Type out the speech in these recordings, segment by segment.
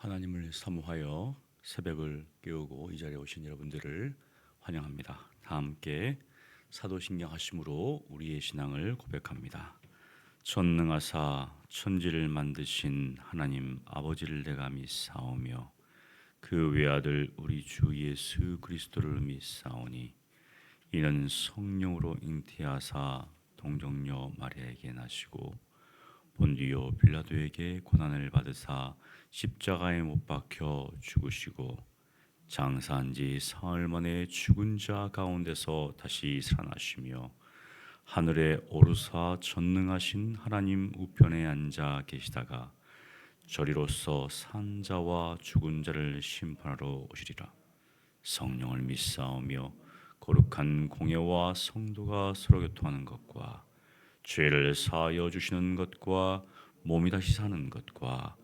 하나님을 사모하여 새벽을 깨우고 이 자리에 오신 여러분들을 환영합니다. 다 함께 사도신경 하심으로 우리의 신앙을 고백합니다. 전능하사 천지를 만드신 하나님 아버지를 내가 믿사오며 그 외아들 우리 주 예수 그리스도를 믿사오니 이는 성령으로 잉태하사 동정녀 마리아에게 나시고 본디오 빌라도에게 고난을 받으사 십자가에 못 박혀 죽으시고 장사한 지 사흘 만에 죽은 자 가운데서 다시 살아나시며 하늘에 오르사 전능하신 하나님 우편에 앉아 계시다가 저리로서 산 자와 죽은 자를 심판하러 오시리라. 성령을 믿사오며 거룩한 공예와 성도가 서로 교통하는 것과 죄를 사하여 주시는 것과 몸이 다시 사는 것과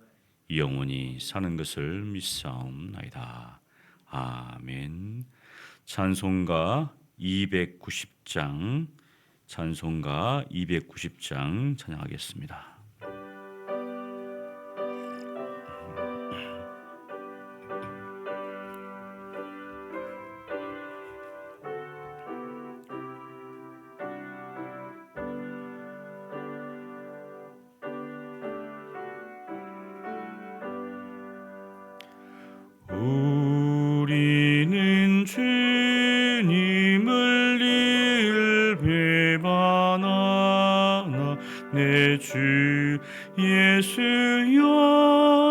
영원히 사는 것을 믿사옵나이다. 아멘. 찬송가 290장 찬양하겠습니다. 우리는 주님을 늘 배반하나 내 주 예수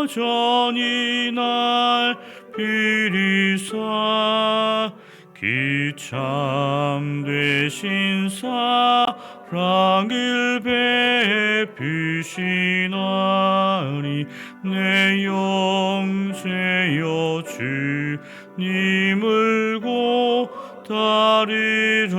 여전히 날 비리사 그 참 되신 사랑을 베푸시나니 내 영제여 주님을 곧 따르라.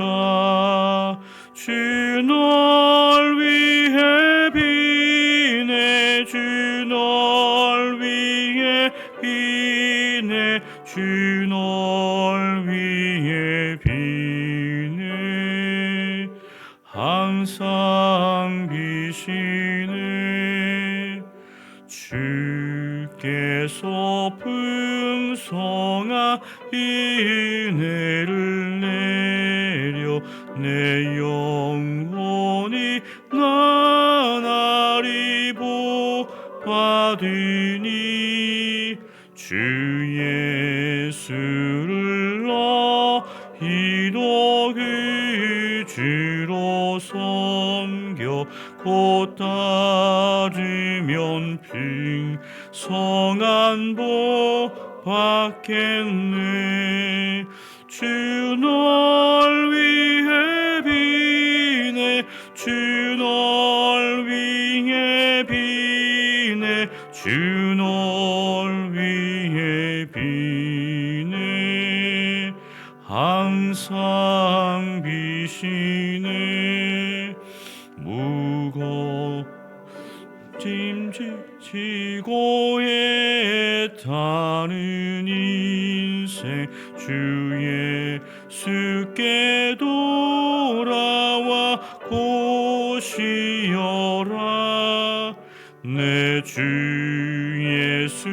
주 널 위해 비네 주 널 위해 비네 주 널 위해 비네 항상 비시네. 주께서 풍성한 은혜를 내려 내 영혼이 나날이 복받으니 주 예수를 너희도 그 주로 섬겨 곧 따르면 풍성한 복 받겠네. 주 널 위해 비네 주 널 위해 비네 주 널 위해 비네 항상 비시네. 짐지고 애타는 인생 주 예수께 돌아와 고시여라. 내 주 예수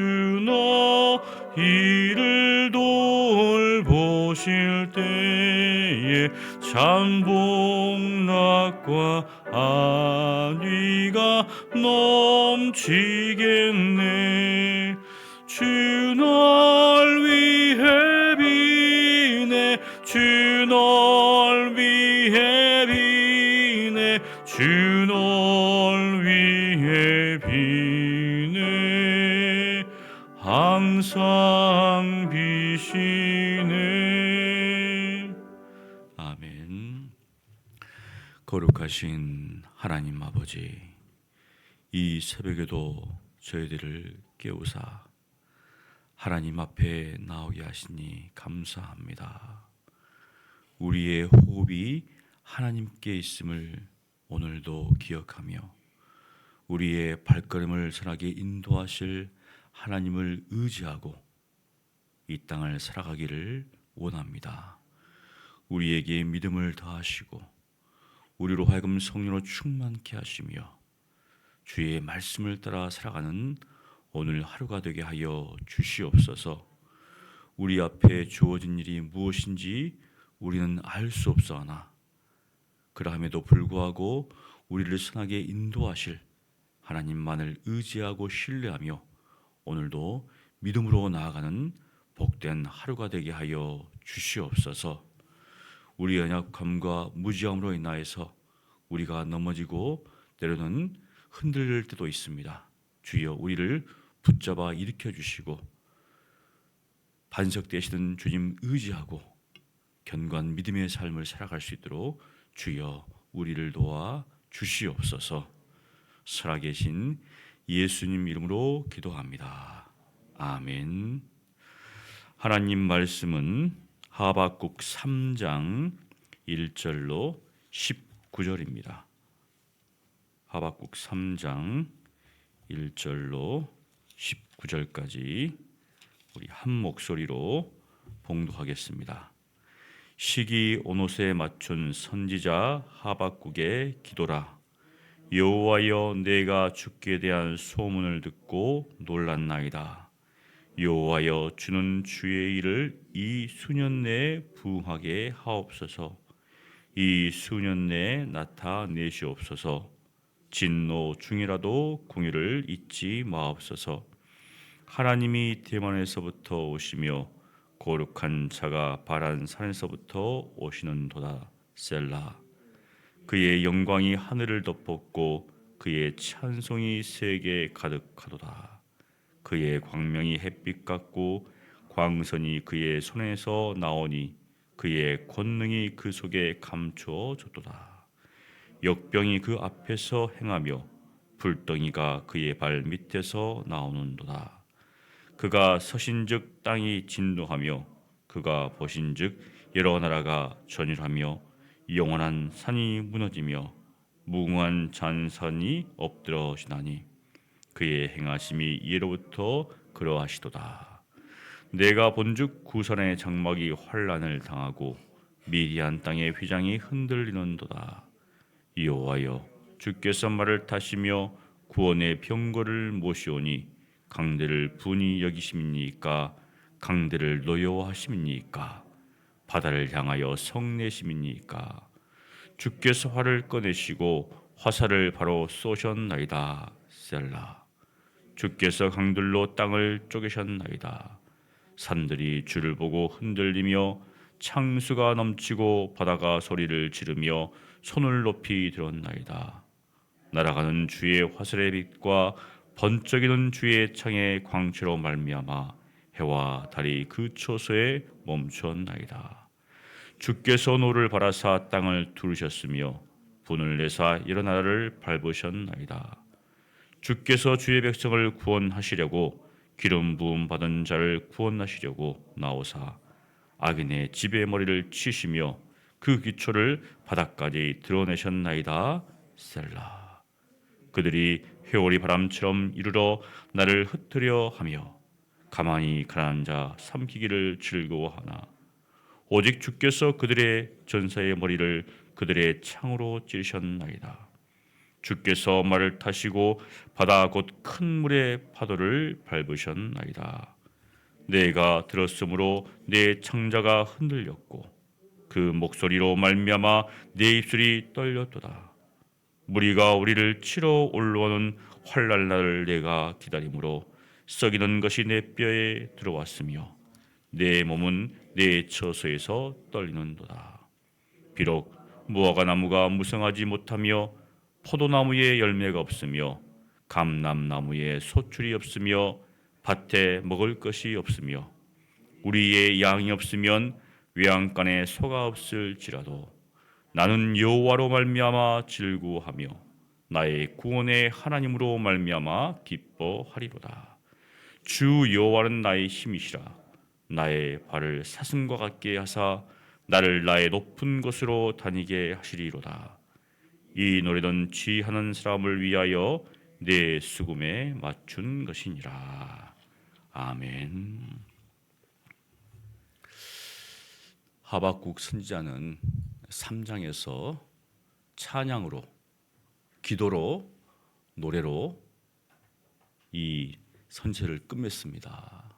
너희를 돌보실 때에 참 복락과 안위가 넘치겠네. 주 널 위해 비네 주 널 위해 비네 주 널 위해 비네 항상 비시네. 아멘. 거룩하신 하나님 아버지, 이 새벽에도 저희들을 깨우사 하나님 앞에 나오게 하시니 감사합니다. 우리의 호흡이 하나님께 있음을 오늘도 기억하며 우리의 발걸음을 선하게 인도하실 하나님을 의지하고 이 땅을 살아가기를 원합니다. 우리에게 믿음을 더하시고 우리로 하여금 성령으로 충만케 하시며 주의 말씀을 따라 살아가는 오늘 하루가 되게 하여 주시옵소서. 우리 앞에 주어진 일이 무엇인지 우리는 알 수 없사오나 그러함에도 불구하고 우리를 선하게 인도하실 하나님만을 의지하고 신뢰하며 오늘도 믿음으로 나아가는 복된 하루가 되게 하여 주시옵소서. 우리 연약함과 무지함으로 인하여서 우리가 넘어지고 때로는 흔들릴 때도 있습니다. 주여 우리를 붙잡아 일으켜 주시고 반석되시는 주님 의지하고 견고한 믿음의 삶을 살아갈 수 있도록 주여 우리를 도와 주시옵소서. 살아계신 예수님 이름으로 기도합니다. 아멘. 하나님 말씀은 하박국 3장 1절로 19절입니다. 하박국 3장 1절로 19절까지 우리 한 목소리로 봉독하겠습니다. 시기 오노스에 맞춘 선지자 하박국의 기도라. 여호와여, 내가 주께 대한 소문을 듣고 놀랐나이다. 여호와여, 주는 주의 일을 이 수년 내에 부응하게 하옵소서. 이 수년 내에 나타내시옵소서. 진노 중이라도 공의를 잊지 마옵소서. 하나님이 대만에서부터 오시며 거룩한 자가 바란 산에서부터 오시는도다. 셀라. 그의 영광이 하늘을 덮었고 그의 찬송이 세계에 가득하도다. 그의 광명이 햇빛 같고 광선이 그의 손에서 나오니 그의 권능이 그 속에 감추어졌도다. 역병이 그 앞에서 행하며 불덩이가 그의 발 밑에서 나오는도다. 그가 서신즉 땅이 진동하며 그가 보신즉 여러 나라가 전율하며 영원한 산이 무너지며 무궁한 잔산이 엎드러지나니 그의 행하심이 예로부터 그러하시도다. 내가 본즉 구산의 장막이 환란을 당하고 미디안 땅의 휘장이 흔들리는도다. 여호와여, 주께서 말을 타시며 구원의 병거를 모시오니 강대를 분이 여기심이니까 강대를 노여워하심이니까 바다를 향하여 성내심이니까 주께서 활을 꺼내시고 화살을 바로 쏘셨나이다. 셀라. 주께서 강들로 땅을 쪼개셨나이다. 산들이 주를 보고 흔들리며 창수가 넘치고 바다가 소리를 지르며 손을 높이 들었나이다. 날아가는 주의 화살의 빛과 번쩍이는 주의 창의 광채로 말미암아 해와 달이 그 초소에 멈추었나이다. 주께서 노를 바라사 땅을 두르셨으며 분을 내사 여러 나라를 밟으셨나이다. 주께서 주의 백성을 구원하시려고 기름 부음 받은 자를 구원하시려고 나오사 악인의 집의 머리를 치시며 그 기초를 바닥까지 드러내셨나이다. 셀라. 그들이 회오리 바람처럼 이르러 나를 흩으려 하며 가만히 가난한 자 삼키기를 즐거워하나 오직 주께서 그들의 전사의 머리를 그들의 창으로 찌르셨나이다. 주께서 말을 타시고 바다 곧 큰 물의 파도를 밟으셨나이다. 내가 들었으므로 내 창자가 흔들렸고 그 목소리로 말미암아 내 입술이 떨렸도다. 무리가 우리를 치러 올라오는 환난 날을 내가 기다림으로 썩이는 것이 내 뼈에 들어왔으며 내 몸은 내 처소에서 떨리는도다. 비록 무화과 나무가 무성하지 못하며 포도나무에 열매가 없으며 감람나무에 소출이 없으며 밭에 먹을 것이 없으며 우리의 양이 없으면 외양간에 소가 없을지라도 나는 여호와로 말미암아 즐거워하며 나의 구원의 하나님으로 말미암아 기뻐하리로다. 주 여호와는 나의 힘이시라. 나의 발을 사슴과 같게 하사 나를 나의 높은 곳으로 다니게 하시리로다. 이 노래는 지혜하는 사람을 위하여 내 수금에 맞춘 것이니라. 아멘. 하박국 선지자는 3장에서 찬양으로, 기도로, 노래로 이 선체를 끝맺습니다.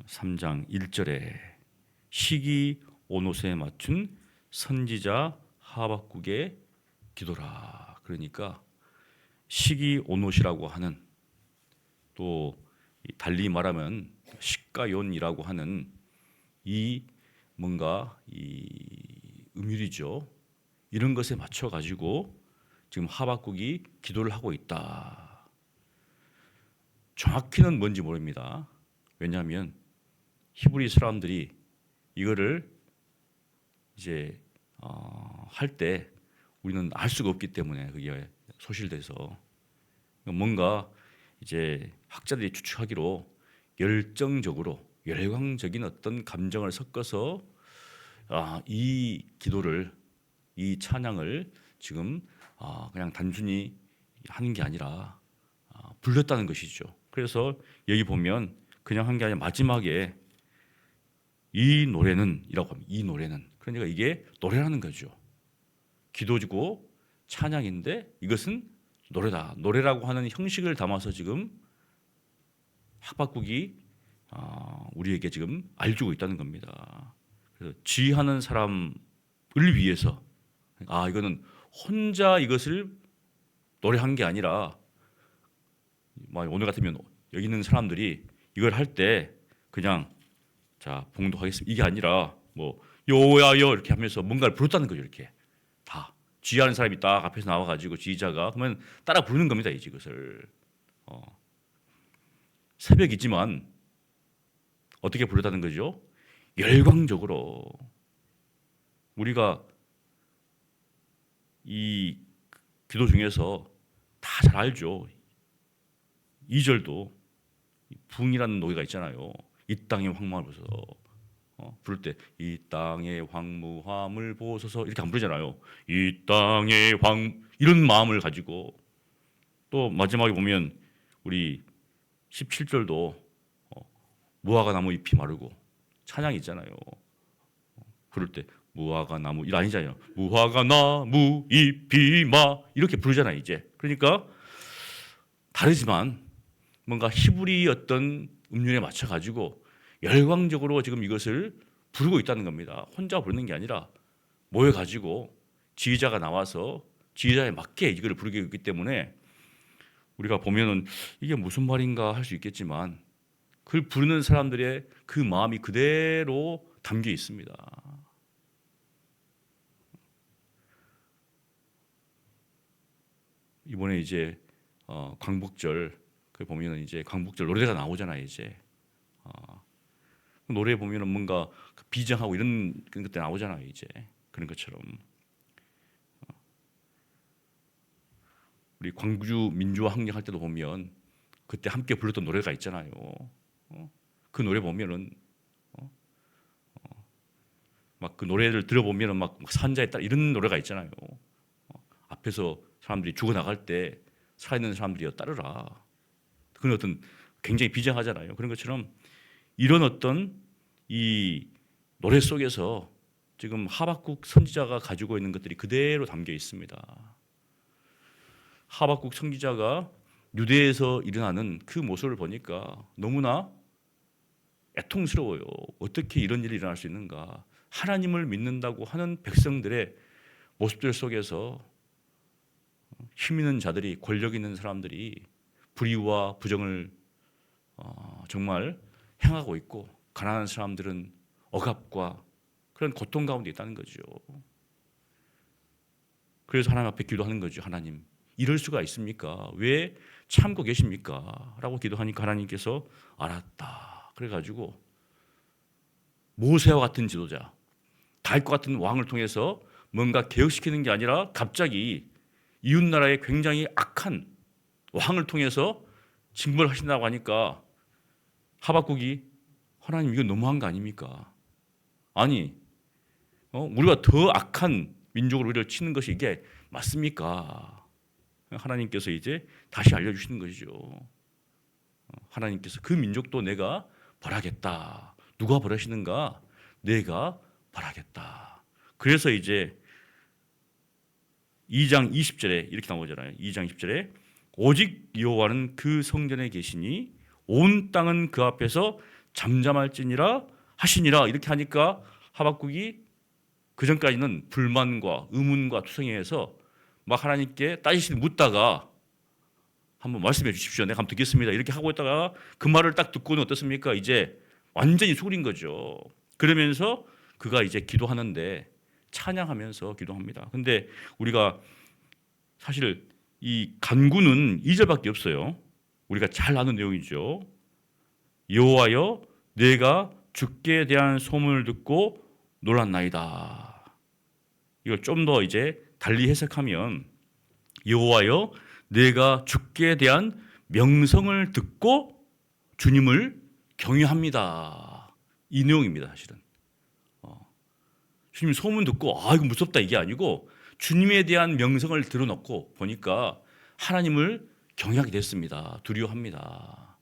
3장 1절에 시기 오노스에 맞춘 선지자 하박국의 기도라. 그러니까 시기 오노시라고 하는, 또 달리 말하면 시가연이라고 하는 이 뭔가 이 음율이죠. 이런 것에 맞춰 가지고 지금 하박국이 기도를 하고 있다. 정확히는 뭔지 모릅니다. 왜냐하면 히브리 사람들이 이거를 이제 할 때 우리는 알 수가 없기 때문에 그게 소실돼서 뭔가 이제 학자들이 추측하기로 열정적으로 열광적인 어떤 감정을 섞어서 이 기도를, 이 찬양을 지금 그냥 단순히 하는 게 아니라 불렀다는 것이죠. 그래서 여기 보면 그냥 한 게 아니라 마지막에 이 노래는 이라고 합니다. 이 노래는, 그러니까 이게 노래라는 거죠. 기도지고 찬양인데 이것은 노래다. 노래라고 하는 형식을 담아서 지금 하박국이 우리에게 지금 알려주고 있다는 겁니다. 그래서 지휘하는 사람을 위해서 이거는 혼자 이것을 노래한 게 아니라 오늘 같으면 여기 있는 사람들이 이걸 할 때 그냥 자 봉독하겠습니다 이게 아니라 뭐 여호와여 이렇게 하면서 뭔가를 부르다는 거죠. 이렇게 다 지휘하는 사람이 딱 앞에서 나와가지고 지휘자가 그러면 따라 부르는 겁니다. 이것을 새벽이지만 어떻게 부르다는 거죠? 열광적으로. 우리가 이 기도 중에서 다 잘 알죠. 2절도 붕이라는 노래가 있잖아요. 이 땅의 황무함을 보소서. 부를 때 이 땅의 황무함을 보소서 이렇게 안 부르잖아요. 이 땅의 이런 마음을 가지고. 또 마지막에 보면 우리 17절도 무화과 나무 잎이 마르고 찬양이 있잖아요. 부를 때 무화과 나무 일 아니잖아요. 무화과 나무 잎이 이렇게 부르잖아요. 이제 그러니까 다르지만 뭔가 히브리 어떤 음률에 맞춰 가지고 열광적으로 지금 이것을 부르고 있다는 겁니다. 혼자 부르는 게 아니라 모여 가지고 지휘자가 나와서 지휘자에 맞게 이걸 부르게 있기 때문에 우리가 보면은 이게 무슨 말인가 할 수 있겠지만 그걸 부르는 사람들의 그 마음이 그대로 담겨 있습니다. 이번에 이제 광복절 그 보면은 이제 광복절 노래가 나오잖아요. 이제 노래 보면은 뭔가 비장하고 이런 것들 나오잖아요. 이제 그런 것처럼 우리 광주 민주화 항쟁 할 때도 보면 그때 함께 불렀던 노래가 있잖아요. 그 노래 보면은 막 그 노래를 들어보면은 막 산자에 따라 이런 노래가 있잖아요. 앞에서 사람들이 죽어 나갈 때 살아있는 사람들이 따르라. 그런 어떤 굉장히 비장하잖아요. 그런 것처럼 이런 어떤 이 노래 속에서 지금 하박국 선지자가 가지고 있는 것들이 그대로 담겨 있습니다. 하박국 선지자가 유대에서 일어나는 그 모습을 보니까 너무나 애통스러워요. 어떻게 이런 일이 일어날 수 있는가? 하나님을 믿는다고 하는 백성들의 모습들 속에서 힘 있는 자들이, 권력 있는 사람들이 불의와 부정을 정말 행하고 있고, 가난한 사람들은 억압과 그런 고통 가운데 있다는 거죠. 그래서 하나님 앞에 기도하는 거죠. 하나님, 이럴 수가 있습니까? 왜 참고 계십니까? 라고 기도하니까 하나님께서 알았다. 그래가지고 모세와 같은 지도자, 다윗과 같은 왕을 통해서 뭔가 개혁시키는 게 아니라 갑자기 이웃나라의 굉장히 악한 왕을 통해서 징벌을 하신다고 하니까 하박국이 하나님 이거 너무한 거 아닙니까? 아니 우리가 더 악한 민족으로 우리를 치는 것이 이게 맞습니까? 하나님께서 이제 다시 알려주시는 것이죠. 하나님께서 그 민족도 내가 벌하겠다. 누가 벌하시는가? 내가 벌하겠다. 그래서 이제 2장 20절에 이렇게 나오잖아요. 2장 20절에 오직 여호와는 그 성전에 계시니 온 땅은 그 앞에서 잠잠할지니라 하시니라. 이렇게 하니까 하박국이 그 전까지는 불만과 의문과 투성이해서 막 하나님께 따지시 묻다가 한번 말씀해 주십시오. 내가 한번 듣겠습니다. 이렇게 하고 있다가 그 말을 딱 듣고는 어떻습니까? 이제 완전히 수그린 거죠. 그러면서 그가 이제 기도하는데 찬양하면서 기도합니다. 근데 우리가 사실 이 간구는 2절밖에 없어요. 우리가 잘 아는 내용이죠. 여호와여 내가 주께 대한 소문을 듣고 놀랐나이다. 이걸 좀 더 이제 달리 해석하면 여호와여 내가 주께 대한 명성을 듣고 주님을 경외합니다. 이 내용입니다. 사실은 주님 소문 듣고 이거 무섭다 이게 아니고 주님에 대한 명성을 들어놓고 보니까 하나님을 경외하게 됐습니다. 두려워합니다.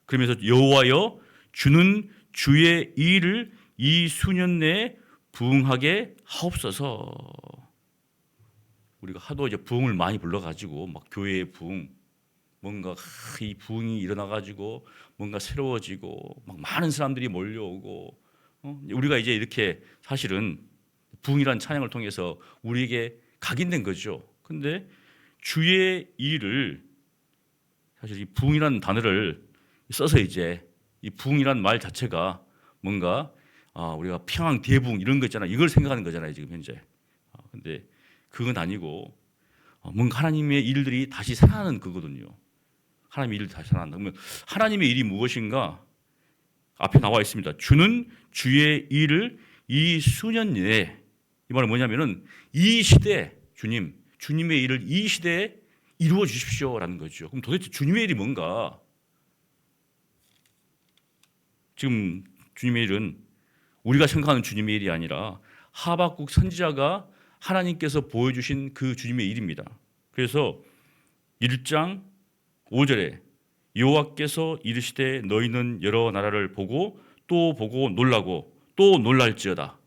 그러면서 여호와여 주는 주의 일을 이 수년 내에 부응하게 하옵소서. 우리가 하도 이제 부흥을 많이 불러가지고 막 교회의 부흥, 뭔가 이 부흥이 일어나가지고 뭔가 새로워지고 막 많은 사람들이 몰려오고 우리가 이제 이렇게 사실은 부흥이라는 찬양을 통해서 우리에게 각인된 거죠. 근데 주의 일을 사실 이 부흥이라는 단어를 써서 이제 이 부흥이라는 말 자체가 뭔가 우리가 평양 대부흥 이런 거 있잖아요. 이걸 생각하는 거잖아요. 지금 현재. 근데 그건 아니고 뭔가 하나님의 일들이 다시 살아나는 거거든요. 하나님의 일이 다시 살아난다. 그러면 하나님의 일이 무엇인가? 앞에 나와 있습니다. 주는 주의 일을 이 수년 내에 이 말은 뭐냐면은 이 시대 주님의 일을 이 시대에 이루어 주십시오라는 거죠. 그럼 도대체 주님의 일이 뭔가? 지금 주님의 일은 우리가 생각하는 주님의 일이 아니라 하박국 선지자가 하나님께서 보여주신 그 주님의 일입니다. 그래서 1장 5절에 여호와께서 이르시되 너희는 여러 나라를 보고 또 보고 놀라고 또 놀랄지어다.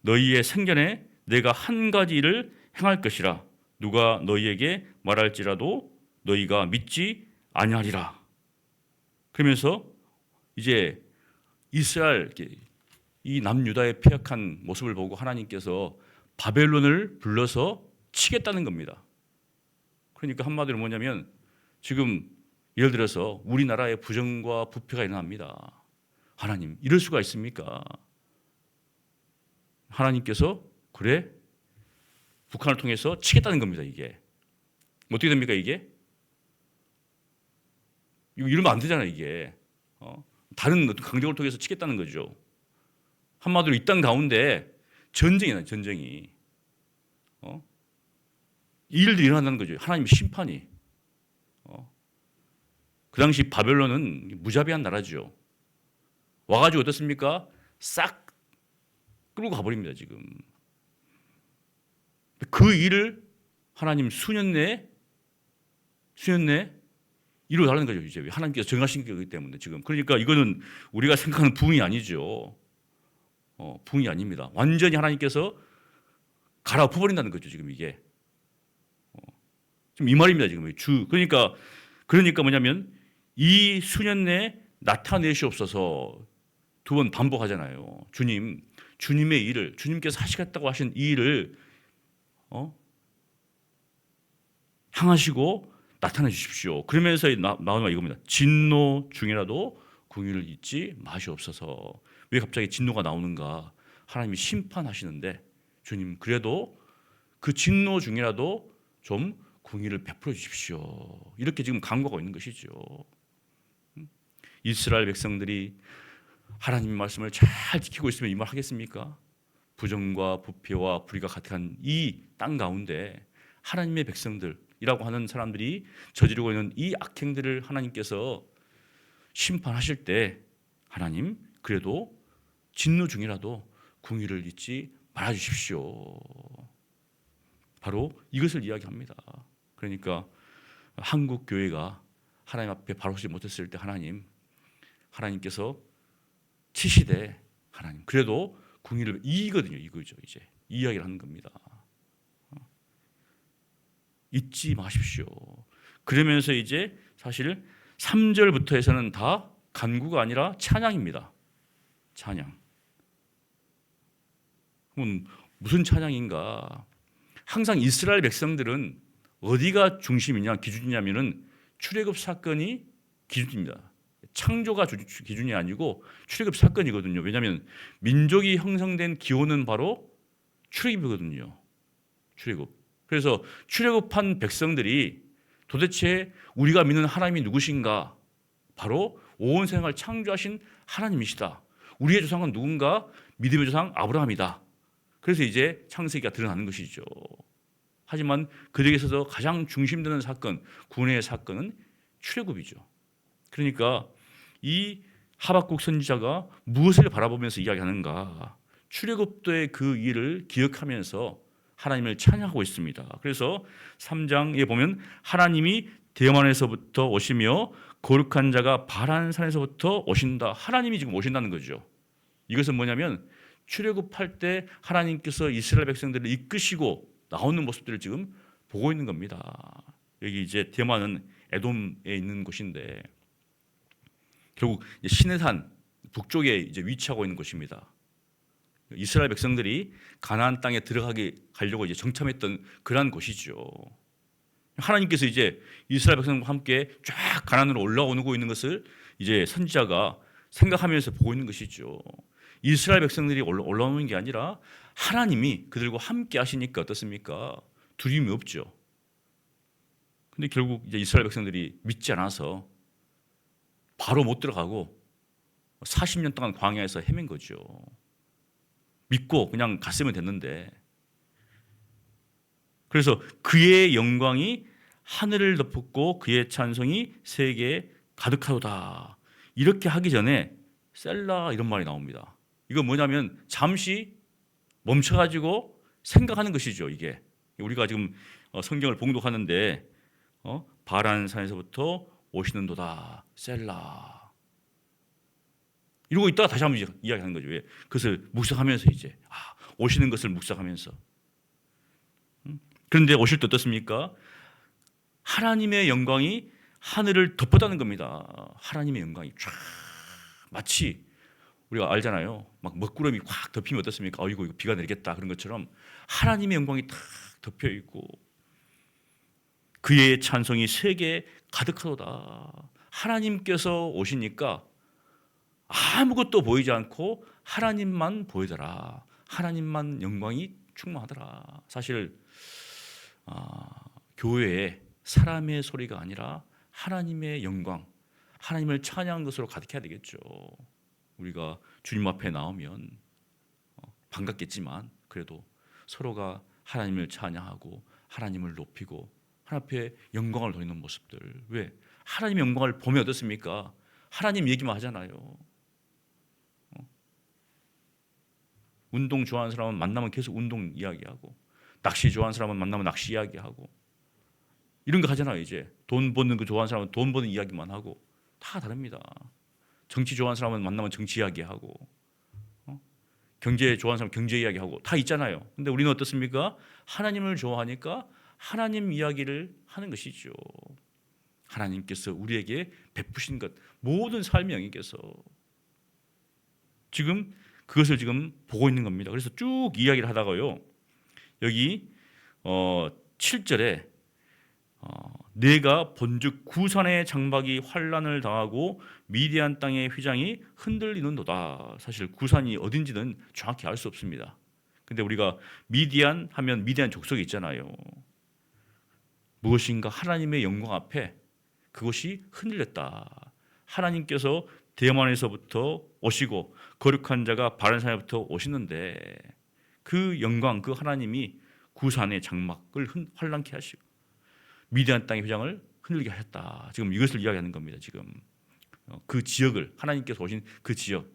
너희의 생전에 내가 한 가지 일을 행할 것이라. 누가 너희에게 말할지라도 너희가 믿지 아니하리라. 그러면서 이제 이스라엘 이 남유다의 폐역한 모습을 보고 하나님께서 바벨론을 불러서 치겠다는 겁니다. 그러니까 한마디로 뭐냐면 지금 예를 들어서 우리나라에 부정과 부패가 일어납니다. 하나님 이럴 수가 있습니까? 하나님께서 그래 북한을 통해서 치겠다는 겁니다. 이게 어떻게 됩니까? 이게 이러면 안 되잖아요. 이게 다른 어떤 강력을 통해서 치겠다는 거죠. 한마디로 이 땅 가운데 전쟁이 나요. 전쟁이 이 일들이 일어난다는 거죠. 하나님의 심판이. 그 당시 바벨론은 무자비한 나라죠. 와가지고 어떻습니까? 싹 끌고 가버립니다. 지금 그 일을 하나님 수년 내에 이루어달라는 거죠. 이제 하나님께서 정하신 거기 때문에 지금 그러니까 이거는 우리가 생각하는 부흥이 아니죠. 부흥이 아닙니다. 완전히 하나님께서 갈아엎어버린다는 거죠. 지금 이게 지금 이 말입니다. 지금 그러니까 뭐냐면 이 수년 내에 나타내시옵소서 두 번 반복하잖아요. 주님의 일을 주님께서 하시겠다고 하신 이 일을 향하시고 나타내 주십시오. 그러면서 나오는 말 이겁니다. 진노 중이라도 궁유를 잊지 마시옵소서. 왜 갑자기 진노가 나오는가? 하나님이 심판하시는데 주님 그래도 그 진노 중이라도 좀 궁유를 베풀어 주십시오. 이렇게 지금 간구하고 있는 것이죠. 이스라엘 백성들이 하나님의 말씀을 잘 지키고 있으면 이 말 하겠습니까? 부정과 부패와 불의가 가득한 이 땅 가운데 하나님의 백성들이라고 하는 사람들이 저지르고 있는 이 악행들을 하나님께서 심판하실 때 하나님 그래도 진노 중이라도 궁유를 잊지 말아 주십시오. 바로 이것을 이야기합니다. 그러니까 한국 교회가 하나님 앞에 바로 서지 못했을 때 하나님께서 치시되 하나님 그래도 궁유를 이거든요. 이거죠. 이제 이 이야기를 하는 겁니다. 잊지 마십시오. 그러면서 이제 사실 3절부터 해서는 다 간구가 아니라 찬양입니다. 찬양. 그럼 무슨 찬양인가? 항상 이스라엘 백성들은 어디가 중심이냐, 기준이냐면은 출애굽 사건이 기준입니다. 창조가 기준이 아니고 출애굽 사건이거든요. 왜냐하면 민족이 형성된 기원은 바로 출애굽이거든요. 출애굽. 그래서 출애굽한 백성들이 도대체 우리가 믿는 하나님이 누구신가? 바로 온 세상을 창조하신 하나님이시다. 우리의 조상은 누군가? 믿음의 조상 아브라함이다. 그래서 이제 창세기가 드러나는 것이죠. 하지만 그들에게 있어서 가장 중심되는 사건, 구원의 사건은 출애굽이죠. 그러니까 이 하박국 선지자가 무엇을 바라보면서 이야기하는가? 출애굽도의 그 일을 기억하면서 하나님을 찬양하고 있습니다. 그래서 3장에 보면 하나님이 대만에서부터 오시며 거룩한 자가 바란산에서부터 오신다. 하나님이 지금 오신다는 거죠. 이것은 뭐냐면 출애굽할 때 하나님께서 이스라엘 백성들을 이끄시고 나오는 모습들을 지금 보고 있는 겁니다. 여기 이제 대만은 에돔에 있는 곳인데 결국 시내산 북쪽에 이제 위치하고 있는 곳입니다. 이스라엘 백성들이 가나안 땅에 가려고 이제 정참했던 그러한 곳이죠. 하나님께서 이제 이스라엘 백성과 함께 쫙 가나안으로 올라오고 있는 것을 이제 선지자가 생각하면서 보고 있는 것이죠. 이스라엘 백성들이 올라오는 게 아니라 하나님이 그들과 함께 하시니까 어떻습니까? 두려움이 없죠. 근데 결국 이제 이스라엘 백성들이 믿지 않아서 바로 못 들어가고 40년 동안 광야에서 헤맨 거죠. 믿고 그냥 갔으면 됐는데, 그래서 그의 영광이 하늘을 덮었고 그의 찬송이 세계에 가득하도다. 이렇게 하기 전에 셀라 이런 말이 나옵니다. 이건 뭐냐면 잠시 멈춰가지고 생각하는 것이죠. 이게 우리가 지금 성경을 봉독하는데 바란산에서부터 오시는도다 셀라 이러고 있다가 다시 한번 이야기하는 거죠. 왜? 그것을 묵상하면서 이제 오시는 것을 묵상하면서. 그런데 오실 때 어떻습니까? 하나님의 영광이 하늘을 덮었다는 겁니다. 하나님의 영광이 쫙 마치 우리가 알잖아요. 막 먹구름이 확 덮이면 어떻습니까? 이거 비가 내리겠다 그런 것처럼 하나님의 영광이 탁 덮여 있고 그의 찬송이 세계에 가득하도다. 하나님께서 오시니까 아무것도 보이지 않고 하나님만 보이더라. 하나님만 영광이 충만하더라. 사실 교회에 사람의 소리가 아니라 하나님의 영광, 하나님을 찬양한 것으로 가득해야 되겠죠. 우리가 주님 앞에 나오면 반갑겠지만 그래도 서로가 하나님을 찬양하고 하나님을 높이고 하나님 앞에 영광을 돌리는 모습들. 왜? 하나님의 영광을 보면 어떻습니까? 하나님 얘기만 하잖아요. 운동 좋아하는 사람은 만나면 계속 운동 이야기하고, 낚시 좋아하는 사람은 만나면 낚시 이야기하고, 이런 거 하잖아요. 이제 돈 버는 거 좋아하는 사람은 돈 버는 이야기만 하고, 다 다릅니다. 정치 좋아하는 사람은 만나면 정치 이야기하고, 경제 좋아하는 사람은 경제 이야기하고 다 있잖아요. 근데 우리는 어떻습니까? 하나님을 좋아하니까 하나님 이야기를 하는 것이죠. 하나님께서 우리에게 베푸신 것, 모든 삶의 영역에서 지금 그것을 지금 보고 있는 겁니다. 그래서 쭉 이야기를 하다가요, 여기 7절에 내가 본즉 구산의 장막이 환란을 당하고 미디안 땅의 휘장이 흔들리는도다. 사실 구산이 어딘지는 정확히 알 수 없습니다. 근데 우리가 미디안 하면 미디안 족속이 있잖아요. 무엇인가 하나님의 영광 앞에 그것이 흔들렸다. 하나님께서 대만에서부터 오시고 거룩한 자가 바란산에부터 오시는데 그 영광, 그 하나님이 구산의 장막을 환란케 하시고 미디안 땅의 휘장을 흔들게 하셨다. 지금 이것을 이야기하는 겁니다. 지금 그 지역을, 하나님께서 오신 그 지역.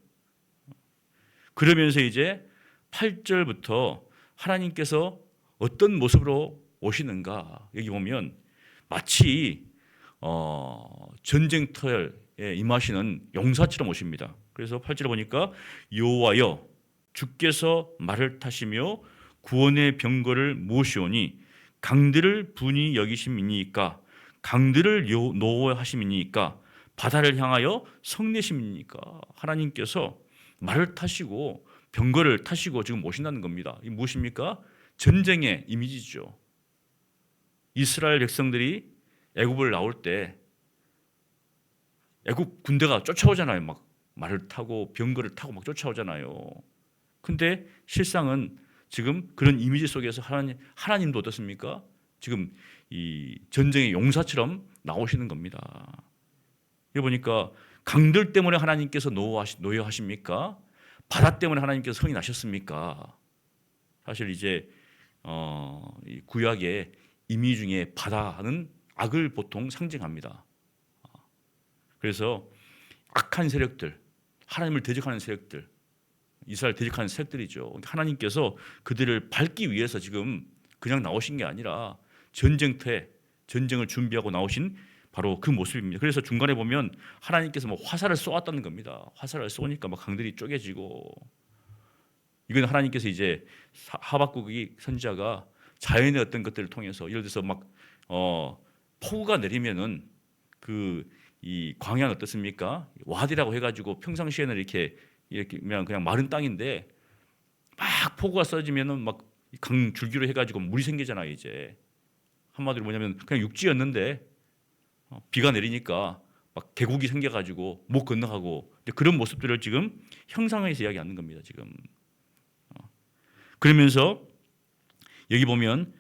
그러면서 이제 8절부터 하나님께서 어떤 모습으로 오시는가, 여기 보면 마치 전쟁터에 임하시는 용사처럼 오십니다. 그래서 8절에 보니까 여호와여 주께서 말을 타시며 구원의 병거를 모시오니 강들을 분이 여기심이니까, 강들을 노하심이니까, 바다를 향하여 성내심이니까. 하나님께서 말을 타시고 병거를 타시고 지금 오신다는 겁니다. 이 무엇입니까? 전쟁의 이미지죠. 이스라엘 백성들이 애굽을 나올 때 애굽 군대가 쫓아오잖아요. 막 말을 타고 병거를 타고 막 쫓아오잖아요. 근데 실상은 지금 그런 이미지 속에서 하나님도 어떻습니까? 지금 이 전쟁의 용사처럼 나오시는 겁니다. 여기 보니까 강들 때문에 하나님께서 노여하십니까? 바다 때문에 하나님께서 성이 나셨습니까? 사실 이제 이 구약의 이미지 중에 바다는 악을 보통 상징합니다. 그래서 악한 세력들, 하나님을 대적하는 세력들, 이스라엘 대적하는 세력들이죠. 하나님께서 그들을 밟기 위해서 지금 그냥 나오신 게 아니라 전쟁터에 전쟁을 준비하고 나오신 바로 그 모습입니다. 그래서 중간에 보면 하나님께서 뭐 화살을 쏘았다는 겁니다. 화살을 쏘니까 막 강들이 쪼개지고, 이건 하나님께서 이제 하박국이 선지자가 자연의 어떤 것들을 통해서, 예를 들어서 막 폭우가 내리면은 이 광야는 어떻습니까? 와디라고 해가지고 평상시에는 이렇게 그냥 마른 땅인데 막 폭우가 쏟아지면은 막 강 줄기로 해가지고 물이 생기잖아요. 이제 한마디로 뭐냐면 그냥 육지였는데 비가 내리니까 막 계곡이 생겨가지고 못 건너가고, 그런 모습들을 지금 형상에서 이야기하는 겁니다. 지금 그러면서 여기 보면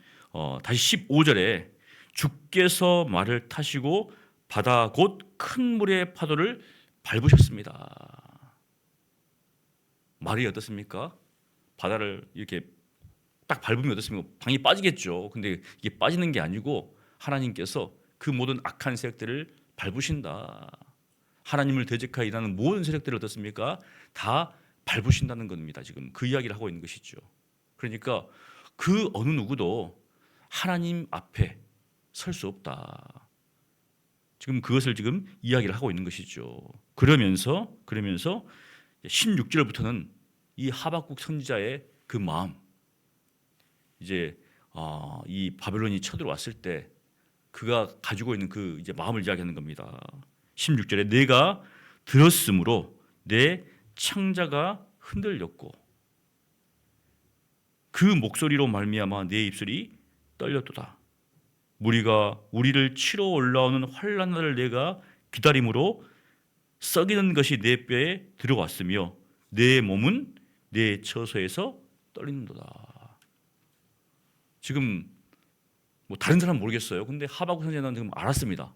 다시 15절에 주께서 말을 타시고 바다 곧 큰 물의 파도를 밟으셨습니다. 말이 어떻습니까? 바다를 이렇게 딱 밟으면 어떻습니까? 방이 빠지겠죠. 근데 이게 빠지는 게 아니고 하나님께서 그 모든 악한 세력들을 밟으신다. 하나님을 대적하여 일하는 모든 세력들을 어떻습니까? 다 밟으신다는 겁니다. 지금 그 이야기를 하고 있는 것이죠. 그러니까 그 어느 누구도 하나님 앞에 설 수 없다. 지금 그것을 지금 이야기를 하고 있는 것이죠. 그러면서 16절부터는 이 하박국 선지자의 그 마음, 이제 이 바벨론이 쳐들어왔을 때 그가 가지고 있는 그 이제 마음을 이야기하는 겁니다. 16절에 내가 들었으므로 내 창자가 흔들렸고 그 목소리로 말미암아 내 입술이 떨렸도다. 무리가 우리를 치러 올라오는 환난을 내가 기다림으로 썩이는 것이 내 뼈에 들어왔으며 내 몸은 내 처소에서 떨리는도다. 지금 뭐 다른 사람 모르겠어요. 근데 하박국 선지자는 지금 알았습니다.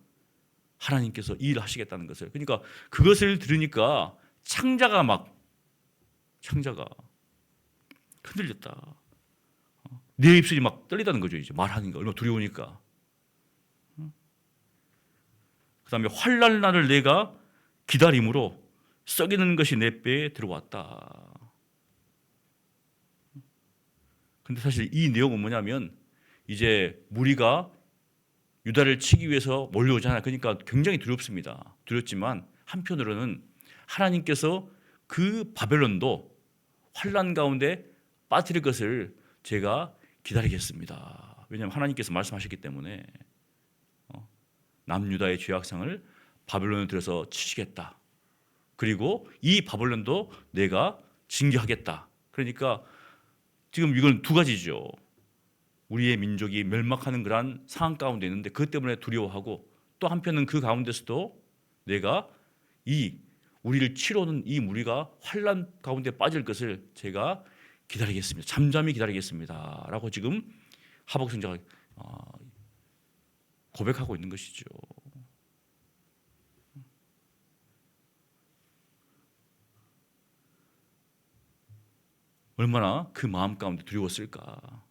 하나님께서 이 일을 하시겠다는 것을. 그러니까 그것을 들으니까 창자가 흔들렸다. 내 입술이 막 떨리다는 거죠. 이제 말하는 거 얼마나 두려우니까. 그다음에 환난 날을 내가 기다림으로 썩이는 것이 내 뼈에 들어왔다. 근데 사실 이 내용은 뭐냐면 이제 무리가 유다를 치기 위해서 몰려오잖아요. 그러니까 굉장히 두렵습니다. 두렵지만 한편으로는 하나님께서 그 바벨론도 환난 가운데 빠뜨릴 것을 제가 기다리겠습니다. 왜냐하면 하나님께서 말씀하셨기 때문에 남유다의 죄악상을 바벨론에 들여서 치시겠다. 그리고 이 바벨론도 내가 징계하겠다. 그러니까 지금 이건 두 가지죠. 우리의 민족이 멸망하는 그런 상황 가운데 있는데 그것 때문에 두려워하고, 또 한편은 그 가운데서도 내가 우리를 치러 오는 이 무리가 환난 가운데 빠질 것을 제가 기다리겠습니다. 잠잠히 기다리겠습니다. 라고 지금 하박국 선지자가 고백하고 있는 것이죠. 얼마나 그 마음 가운데 두려웠을까.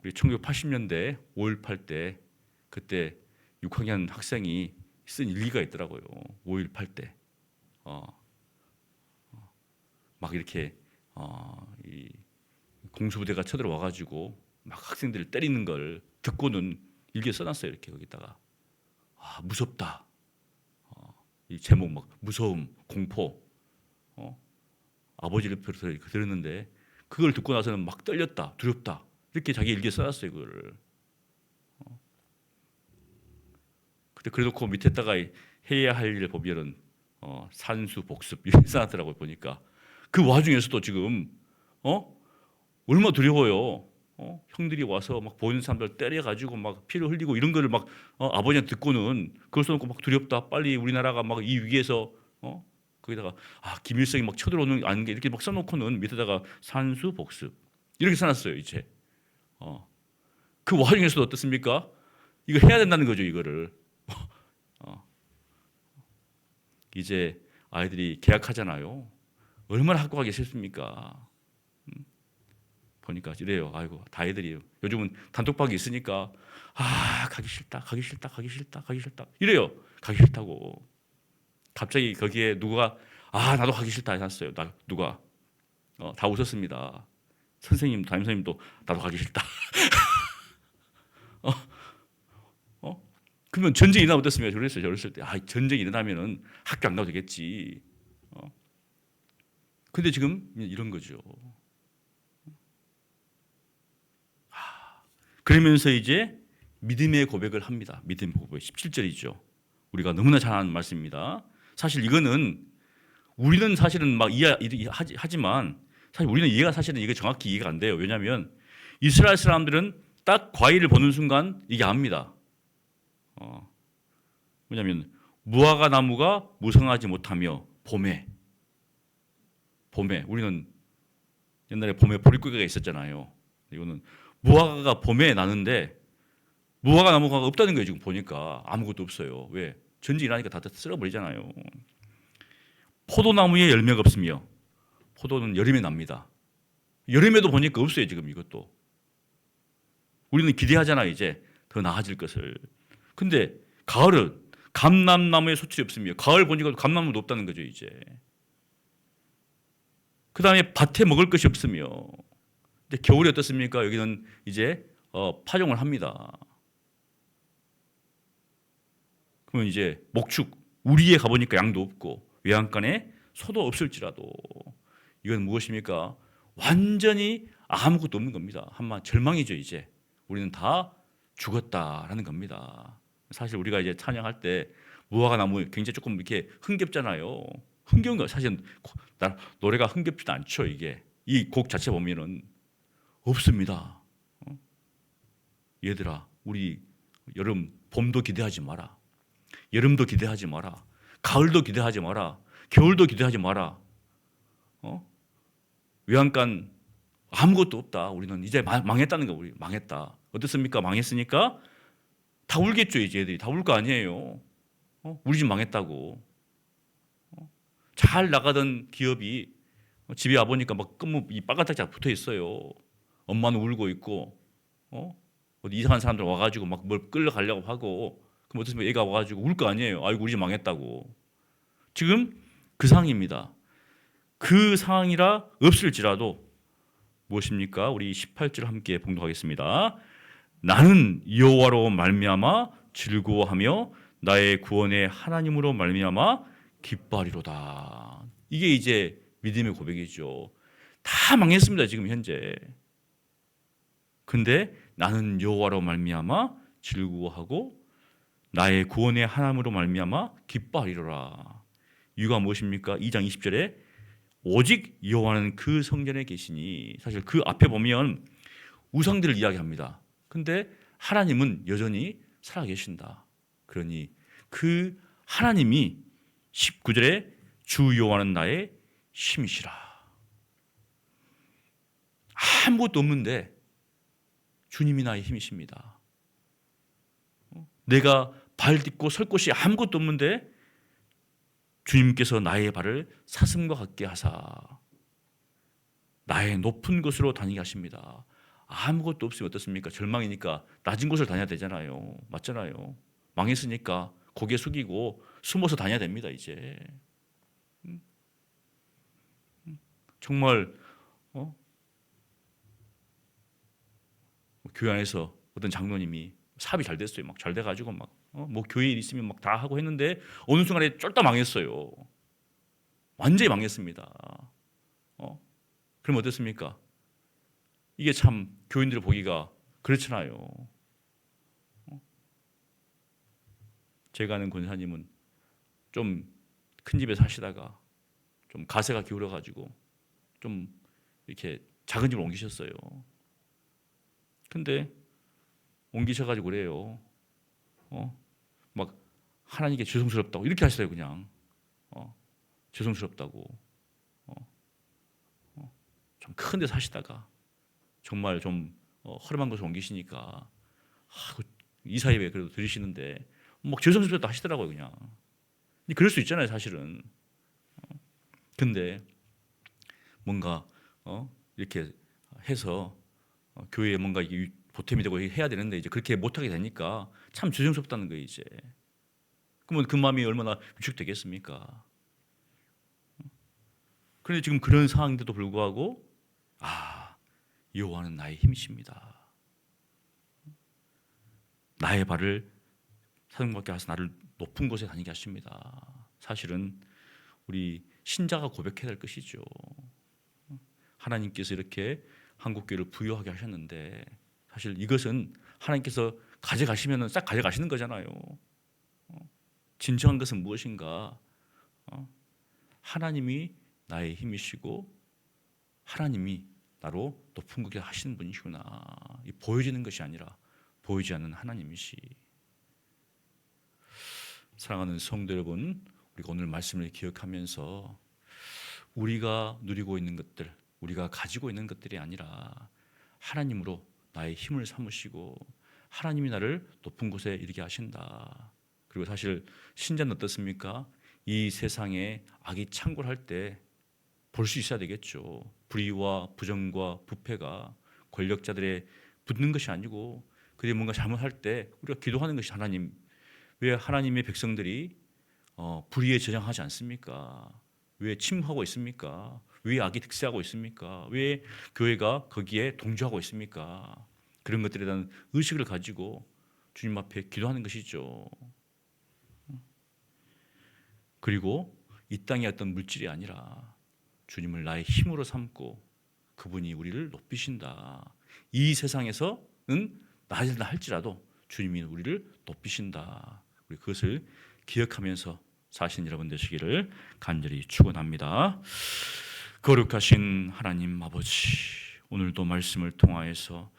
우리 1980년대 5.18 때 그때 6학년 학생이 쓴 일기가 있더라고요. 5.18 때 막 이렇게 이 공수부대가 쳐들어와가지고 막 학생들을 때리는 걸 듣고는 일기에 써놨어요. 이렇게 거기다가 무섭다. 이 제목 막 무서움, 공포. 아버지를 비롯해서 들었는데 그걸 듣고 나서는 막 떨렸다, 두렵다 이렇게 자기 일기에 써놨어요. 그거를. 근데 그래놓고 밑에다가 해야 할 일을 보면은 산수 복습 이렇게 써놨더라고요. 보니까 그 와중에서도 지금 얼마 두려워요. 형들이 와서 막 보이는 사람들 때려가지고 막 피를 흘리고 이런 거를 막 아버지한테 듣고는 그걸 써놓고 막 두렵다. 빨리 우리나라가 막 이 위기에서 거기다가 김일성이 막 쳐들어오는 아는 게 이렇게 막 써놓고는 밑에다가 산수 복습 이렇게 써놨어요. 이제 그 와중에서도 어떻습니까? 이거 해야 된다는 거죠. 이거를 이제 아이들이 개학하잖아요. 얼마나 학교 가기 싫습니까? 보니까 이래요. 아이고 다 애들이에요. 요즘은 단톡방이 있으니까 가기 싫다, 가기 싫다, 가기 싫다, 가기 싫다 이래요. 가기 싫다고. 갑자기 거기에 누가 나도 가기 싫다 해놨어요. 누가 다 웃었습니다. 선생님, 담임 선생님도 나도 가기 싫다. 그러면 전쟁이 일어나면 어떻습니까? 그랬어요. 어렸을 때 전쟁이 일어나면은 학교 안 가도 되겠지. 근데 지금 이런 거죠. 그러면서 이제 믿음의 고백을 합니다. 믿음의 고백 17절이죠. 우리가 너무나 잘 아는 말씀입니다. 사실 이거는 우리는 사실은 막 이해하지만 사실 우리는 사실은 이게 정확히 이해가 안 돼요. 왜냐하면 이스라엘 사람들은 딱 과일을 보는 순간 이게 압니다. 뭐냐면 무화과 나무가 무성하지 못하며 봄에 우리는 옛날에 봄에 보릿고개가 있었잖아요. 이거는 무화과가 봄에 나는데 무화과 나무가 없다는 거예요. 지금 보니까 아무것도 없어요. 왜? 전쟁이 일어나니까 다 쓸어버리잖아요. 포도나무에 열매가 없으며 포도는 여름에 납니다. 여름에도 보니까 없어요. 지금 이것도. 우리는 기대하잖아요. 이제 더 나아질 것을. 근데 가을은 감람나무에 소출이 없으며 가을 보니까 감람나무도 없다는 거죠. 이제. 그 다음에 밭에 먹을 것이 없으며 근데 겨울이 어떻습니까? 여기는 이제 파종을 합니다. 그러면 이제 목축 우리에 가보니까 양도 없고 외양간에 소도 없을지라도 이건 무엇입니까? 완전히 아무것도 없는 겁니다. 한마 절망이죠. 이제 우리는 다 죽었다라는 겁니다. 사실 우리가 이제 찬양할 때 무화과 나무 굉장히 조금 이렇게 흥겹잖아요. 흥겨운 거 사실 노래가 흥겹지도 않죠. 이게 이 곡 자체 보면은 없습니다. 얘들아, 우리 여름 봄도 기대하지 마라. 여름도 기대하지 마라. 가을도 기대하지 마라. 겨울도 기대하지 마라. 외양간 아무것도 없다. 우리는 이제 망했다는 거. 우리 망했다. 어떻습니까? 망했으니까 다 울겠죠. 이제 애들이 다 울 거 아니에요. 우리 집 망했다고. 잘 나가던 기업이 집에 와 보니까 막 이 빨간딱지가 붙어 있어요. 엄마는 울고 있고, 어디 이상한 사람들 와가지고 막 뭘 끌려가려고 하고, 그럼 어떻습니까? 얘가 와가지고 울 거 아니에요. 아이고 우리 집 망했다고. 지금 그 상황입니다. 그 상황이라 없을지라도 무엇입니까? 우리 18절 함께 봉독하겠습니다. 나는 여호와로 말미암아 즐거워하며 나의 구원의 하나님으로 말미암아 기뻐하리로다. 이게 이제 믿음의 고백이죠. 다 망했습니다. 지금 현재. 근데 나는 여호와로 말미암아 즐거워하고 나의 구원의 하나님으로 말미암아 기뻐하리로라. 이유가 무엇입니까? 2장 20절에 오직 여호와는 그 성전에 계시니 사실 그 앞에 보면 우상들을 이야기합니다. 근데 하나님은 여전히 살아계신다. 그러니 그 하나님이 19절에 주 여호와는 나의 힘이시라. 아무것도 없는데 주님이 나의 힘이십니다. 내가 발 딛고 설 곳이 아무것도 없는데 주님께서 나의 발을 사슴과 같게 하사 나의 높은 곳으로 다니게 하십니다. 아무것도 없으면 어떻습니까? 절망이니까 낮은 곳을 다녀야 되잖아요. 맞잖아요. 망했으니까 고개 숙이고 숨어서 다녀야 됩니다. 이제 정말 교회 안에서 어떤 장로님이 사업이 잘 됐어요. 막 잘 돼가지고 뭐 교회 일 있으면 막 다 하고 했는데 어느 순간에 쫄딱 망했어요. 완전히 망했습니다. 그럼 어떻습니까? 이게 참 교인들을 보기가 그렇잖아요. 제가 아는 권사님은 좀 큰 집에 사시다가 좀 가세가 기울어가지고 좀 이렇게 작은 집을 옮기셨어요. 근데 옮기셔가지고 그래요. 막 하나님께 죄송스럽다고 이렇게 하시더라고요. 그냥 죄송스럽다고. 좀 큰 데 사시다가 정말 좀 허름한 곳을 옮기시니까 이 사이에 왜 그래도 들으시는데 막 죄송스럽다 하시더라고요. 그냥. 그럴 수 있잖아요, 사실은. 근데 뭔가 이렇게 해서 교회에 뭔가 이게 보탬이 되고 해야 되는데 이제 그렇게 못하게 되니까 참 죄송스럽다는 거예요, 이제. 그러면 그 마음이 얼마나 위축되겠습니까? 그런데 지금 그런 상황인데도 불구하고 여호와는 나의 힘이십니다. 나의 발을 사정받게 하셔서 나를 높은 곳에 다니게 하십니다. 사실은 우리 신자가 고백해야 될 것이죠. 하나님께서 이렇게 한국교회를 부유하게 하셨는데 사실 이것은 하나님께서 가져가시면 싹 가져가시는 거잖아요. 진정한 것은 무엇인가? 하나님이 나의 힘이시고 하나님이 나로 높은 곳에 하시는 분이시구나. 보여지는 것이 아니라 보이지 않는 하나님이시. 사랑하는 성도 여러분, 우리가 오늘 말씀을 기억하면서 우리가 누리고 있는 것들, 우리가 가지고 있는 것들이 아니라 하나님으로 나의 힘을 삼으시고 하나님이 나를 높은 곳에 이르게 하신다. 그리고 사실 신자는 어떻습니까? 이 세상에 악이 창궐할 때 볼 수 있어야 되겠죠. 불의와 부정과 부패가 권력자들의 붙는 것이 아니고 그들이 뭔가 잘못할 때 우리가 기도하는 것이 하나님, 왜 하나님의 백성들이 불의에 저장하지 않습니까? 왜 침하고 있습니까? 왜 악이 득세하고 있습니까? 왜 교회가 거기에 동조하고 있습니까? 그런 것들에 대한 의식을 가지고 주님 앞에 기도하는 것이죠. 그리고 이 땅의 어떤 물질이 아니라 주님을 나의 힘으로 삼고 그분이 우리를 높이신다. 이 세상에서는 낮아진다 할지라도 주님이 우리를 높이신다. 우리 그것을 기억하면서 사신 여러분 되시기를 간절히 축원합니다. 거룩하신 하나님 아버지, 오늘도 말씀을 통하여서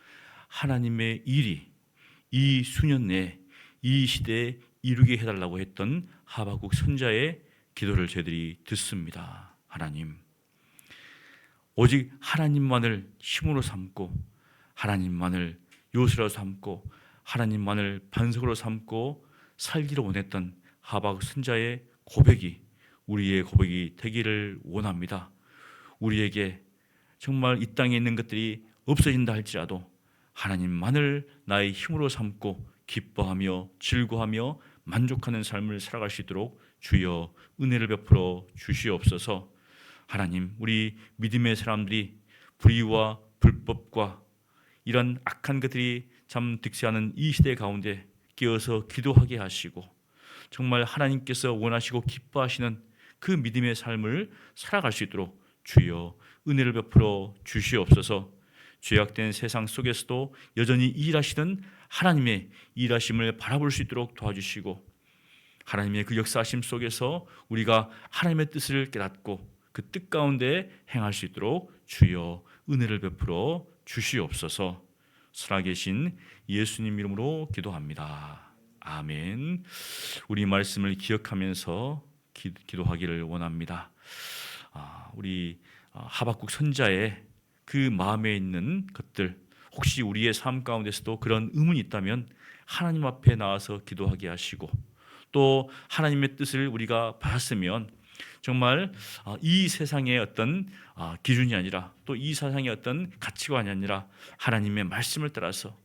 하나님의 일이 이 수년 내에 이 시대에 이루게 해달라고 했던 하박국 선자의 기도를 저희들이 듣습니다. 하나님, 오직 하나님만을 힘으로 삼고 하나님만을 요새로 삼고 하나님만을 반석으로 삼고 살기를 원했던 하박국 선자의 고백이 우리의 고백이 되기를 원합니다. 우리에게 정말 이 땅에 있는 것들이 없어진다 할지라도 하나님만을 나의 힘으로 삼고 기뻐하며 즐거워하며 만족하는 삶을 살아갈 수 있도록 주여 은혜를 베풀어 주시옵소서. 하나님, 우리 믿음의 사람들이 불의와 불법과 이런 악한 것들이 참 득세하는 이 시대 가운데 깨어서 기도하게 하시고 정말 하나님께서 원하시고 기뻐하시는 그 믿음의 삶을 살아갈 수 있도록 주여 은혜를 베풀어 주시옵소서. 죄악된 세상 속에서도 여전히 일하시는 하나님의 일하심을 바라볼 수 있도록 도와주시고 하나님의 그 역사하심 속에서 우리가 하나님의 뜻을 깨닫고 그 뜻 가운데 행할 수 있도록 주여 은혜를 베풀어 주시옵소서. 살아계신 예수님 이름으로 기도합니다. 아멘. 우리 말씀을 기억하면서 기도하기를 원합니다. 우리 하박국 선자의 그 마음에 있는 것들, 혹시 우리의 삶 가운데서도 그런 의문이 있다면 하나님 앞에 나와서 기도하게 하시고 또 하나님의 뜻을 우리가 받았으면 정말 이 세상의 어떤 기준이 아니라 또 이 세상의 어떤 가치관이 아니라 하나님의 말씀을 따라서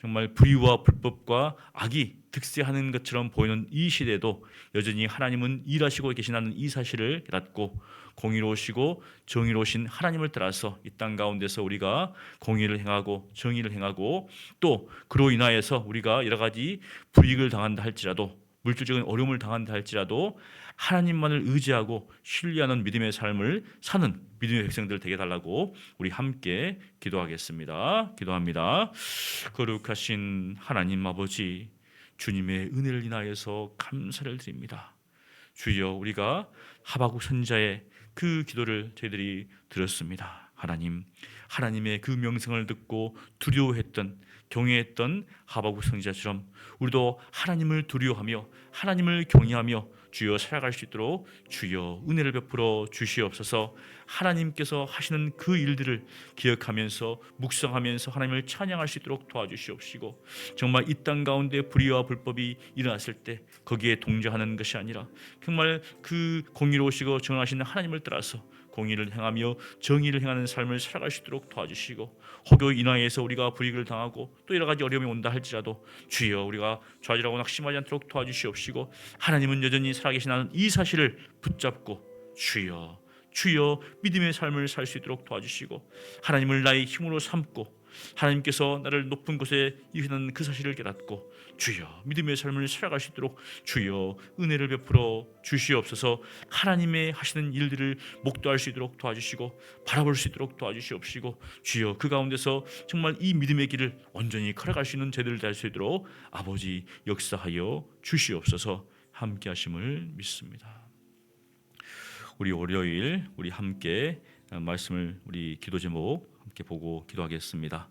정말 불의와 불법과 악이 득세하는 것처럼 보이는 이 시대에도 여전히 하나님은 일하시고 계시다는 이 사실을 깨닫고 공의로우시고 정의로우신 하나님을 따라서 이 땅 가운데서 우리가 공의를 행하고 정의를 행하고 또 그로 인하여서 우리가 여러 가지 불이익을 당한다 할지라도 물질적인 어려움을 당한다 할지라도 하나님만을 의지하고 신뢰하는 믿음의 삶을 사는 믿음의 백성들 되게 달라고 우리 함께 기도하겠습니다. 기도합니다. 거룩하신 하나님 아버지, 주님의 은혜를 인하여서 감사를 드립니다. 주여, 우리가 하박국 선지자의 그 기도를 저희들이 들었습니다. 하나님, 하나님의 그 명성을 듣고 두려워했던, 경외했던 하박국 선지자처럼 우리도 하나님을 두려워하며 하나님을 경외하며 주여 살아갈 수 있도록 주여 은혜를 베풀어 주시옵소서. 하나님께서 하시는 그 일들을 기억하면서 묵상하면서 하나님을 찬양할 수 있도록 도와주시옵시고, 정말 이 땅 가운데 불의와 불법이 일어났을 때 거기에 동조하는 것이 아니라 정말 그 공의로우시고 정하시는 하나님을 따라서 공의를 행하며 정의를 행하는 삶을 살아갈 수 있도록 도와주시고, 혹여 인하여서 우리가 불이익을 당하고 또 여러 가지 어려움이 온다 할지라도 주여 우리가 좌절하고 낙심하지 않도록 도와주시옵시고, 하나님은 여전히 살아계시는 이 사실을 붙잡고 주여 믿음의 삶을 살 수 있도록 도와주시고, 하나님을 나의 힘으로 삼고 하나님께서 나를 높은 곳에 이르시는 그 사실을 깨닫고 주여 믿음의 삶을 살아갈 수 있도록 주여 은혜를 베풀어 주시옵소서. 하나님의 하시는 일들을 목도할 수 있도록 도와주시고 바라볼 수 있도록 도와주시옵시고, 주여 그 가운데서 정말 이 믿음의 길을 온전히 걸어갈 수 있는 제들을 될 수 있도록 아버지 역사하여 주시옵소서. 함께 하심을 믿습니다. 우리 월요일 우리 함께 말씀을, 우리 기도 제목 함께 보고 기도하겠습니다.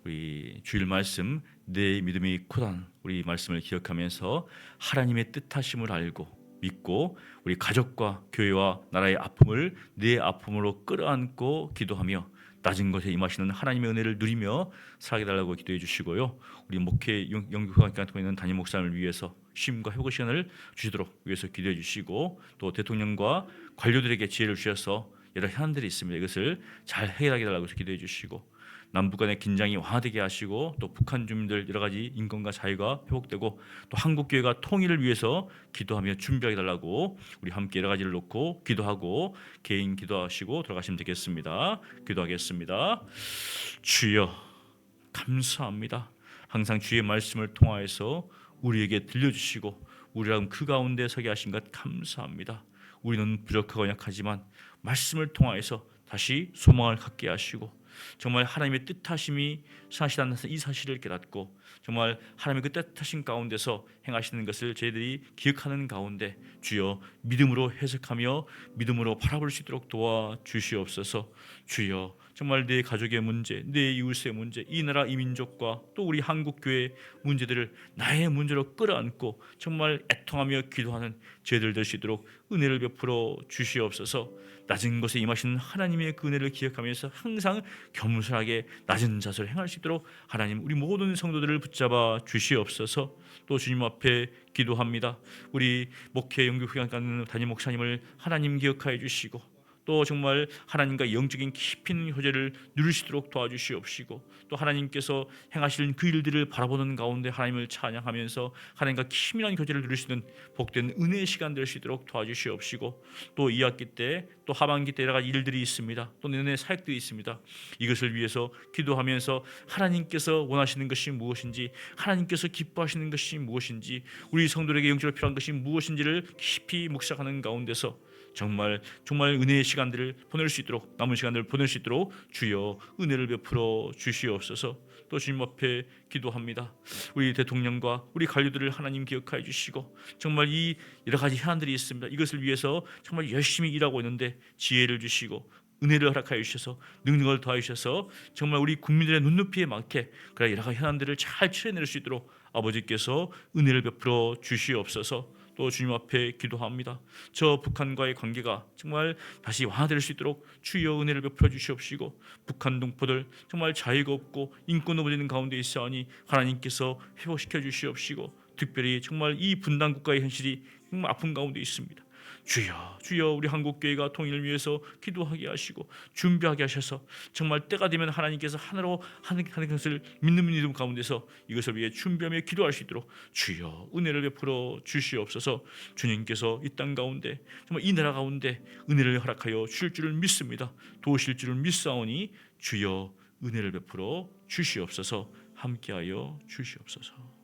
우리 주일 말씀, 내 믿음이 크단, 우리 말씀을 기억하면서 하나님의 뜻하심을 알고 믿고 우리 가족과 교회와 나라의 아픔을 내 아픔으로 끌어안고 기도하며 낮은 것에 임하시는 하나님의 은혜를 누리며 살게 달라고 기도해 주시고요. 우리 목회 영육회관 통해 있는 담임 목사님을 위해서 쉼과 회복 시간을 주시도록 위해서 기도해 주시고, 또 대통령과 관료들에게 지혜를 주셔서 여러 현안들이 있습니다. 이것을 잘 해결하게 달라고 기도해 주시고, 남북 간의 긴장이 완화되게 하시고, 또 북한 주민들 여러 가지 인권과 자유가 회복되고, 또 한국 교회가 통일을 위해서 기도하며 준비하게 달라고 우리 함께 여러 가지를 놓고 기도하고 개인 기도하시고 들어가시면 되겠습니다. 기도하겠습니다. 주여 감사합니다. 항상 주의 말씀을 통하여서 우리에게 들려주시고 우리랑 그 가운데 서게 하신 것 감사합니다. 우리는 부족하고 약하지만 말씀을 통하여서 다시 소망을 갖게 하시고, 정말 하나님의 뜻하심이 사실한 이 사실을 깨닫고 정말 하나님의 그 뜻하신 가운데서 행하시는 것을 저희들이 기억하는 가운데 주여 믿음으로 해석하며 믿음으로 바라볼 수 있도록 도와주시옵소서. 주여 정말 내 가족의 문제, 내 이웃의 문제, 이 나라 이 민족과 또 우리 한국교회 문제들을 나의 문제로 끌어안고 정말 애통하며 기도하는 저희들 될 수 있도록 은혜를 베풀어 주시옵소서. 낮은 곳에 임하시는 하나님의 그 은혜를 기억하면서 항상 겸손하게 낮은 자세를 행할 수 있도록 하나님 우리 모든 성도들을 붙잡아 주시옵소서. 또 주님 앞에 기도합니다. 우리 목회 영육회관 가는 담임 목사님을 하나님 기억하여 주시고, 또 정말 하나님과 영적인 깊이 있는 교제를 누리시도록 도와주시옵시고, 또 하나님께서 행하실 그 일들을 바라보는 가운데 하나님을 찬양하면서 하나님과 긴밀한 교제를 누릴 수 있는 복된 은혜의 시간 될 수 있도록 도와주시옵시고, 또 2학기 때 또 하반기 때 여러 가지 일들이 있습니다. 또 내년에 사역들이 있습니다. 이것을 위해서 기도하면서 하나님께서 원하시는 것이 무엇인지, 하나님께서 기뻐하시는 것이 무엇인지, 우리 성도에게 영적으로 필요한 것이 무엇인지를 깊이 묵상하는 가운데서 정말 은혜의 시간들을 보낼 수 있도록, 남은 시간들을 보낼 수 있도록 주여 은혜를 베풀어 주시옵소서. 또 주님 앞에 기도합니다. 우리 대통령과 우리 관료들을 하나님 기억하여 주시고, 정말 이 여러 가지 해안들이 있습니다. 이것을 위해서 정말 열심히 일하고 있는데 지혜를 주시고 은혜를 허락하여 주셔서 능력을 더하여 주셔서 정말 우리 국민들의 눈높이에 맞게 그런 여러 가지 현안들을 잘 치러낼 수 있도록 아버지께서 은혜를 베풀어 주시옵소서. 또 주님 앞에 기도합니다. 저 북한과의 관계가 정말 다시 완화될 수 있도록 주여 은혜를 베풀어 주시옵시고, 북한 동포들 정말 자유가 없고 인권 없어지는 가운데 있어하니 하나님께서 회복시켜 주시옵시고, 특별히 정말 이 분단 국가의 현실이 정말 아픈 가운데 있습니다. 주여 우리 한국교회가 통일을 위해서 기도하게 하시고 준비하게 하셔서 정말 때가 되면 하나님께서 하나로 하는 것을 믿는 믿음 가운데서 이것을 위해 준비하며 기도할 수 있도록 주여 은혜를 베풀어 주시옵소서. 주님께서 이 땅 가운데 정말 이 나라 가운데 은혜를 허락하여 주실 줄을 믿습니다. 도우실 줄을 믿사오니 주여 은혜를 베풀어 주시옵소서. 함께하여 주시옵소서.